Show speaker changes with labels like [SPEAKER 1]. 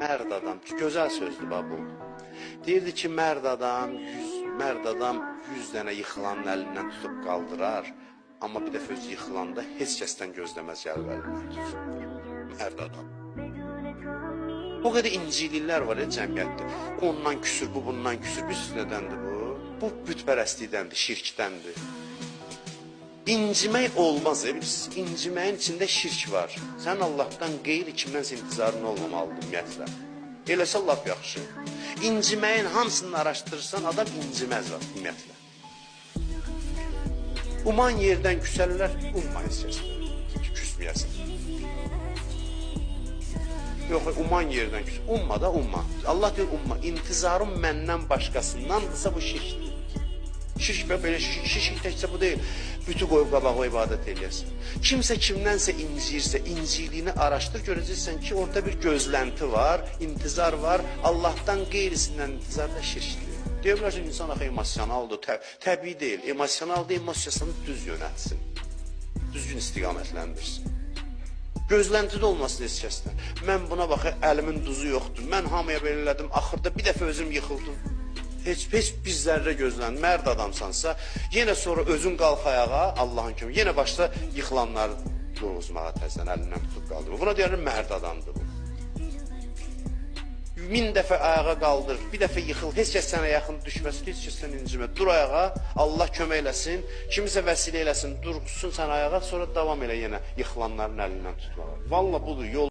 [SPEAKER 1] Mərd adam, gözəl sözdür bu. Deyirdi ki, mərd adam 100 dənə yıxılanın əlindən tutub qaldırar, amma bir dəfə özü yıxılanda heç kəsdən gözləməz gəlib əlindən tutsun. Mərd adam. O qədər incikliklər var ya cəmiyyətdə. Ondan küsür, bu bundan küsür. Bir sürü nədəndir bu? Bu bütpərəstlikdəndir, şirkdəndir. İncimək olmaz, bilirsiniz. İnciməyin içində şirk var. Sən Allahdan qeyri kimdənsə intizarın olmamalıdır ümumiyyətlə. Eləsə laf yaxşı. İnciməyin hamısını araşdırırsan, adam inciməz var ümumiyyətlə. Uman yerdən küsərlər, umma istəyəsən. Küsməyəsən. Yox, uman yerdən küsür. Umma da umma. Allah deyir umma. İntizarım məndən başqasındandırsa bu şirkdir. Şirk belə şirk təkcə bu deyil. Bütü qoyub qabağa ibadət eləyəsin. Kimsə kimdənsə inciyirsə, inciliyini araşdır, görəcəksən ki, orada bir gözlənti var, intizar var. Allahdan qeyrisindən intizar da şirkdir. Deyirlər ki, insan axı emosionaldır, təbii deyil. Emosionaldır, emosiyasını düz yönətsin. Düzgün istiqamətləndirsin. Gözlənti də olmasın heç kəsdən. Mən buna baxı, əlimin duzu yoxdur. Mən hamıya belə elədim, axırda bir dəfə özüm yıxıldım. Heç bir zərrə gözlən, mərd adamsansa, yenə sonra özün qalx ayağa, Allahın kimi, yenə başda yıxılanları yorğuzmağa təzən, əlindən tutub qaldır. Buna deyərlər, mərd adamdır bu. 1000 dəfə ayağa qaldır, bir dəfə yıxıl, heç kəs sənə yaxın düşməsin, heç kəs sənə incimə. Dur ayağa, Allah kömək eləsin, kimisə vəsilə eləsin, dursun sən ayağa, sonra davam elə yenə yıxılanların əlindən tutmağa. Valla budur, yol.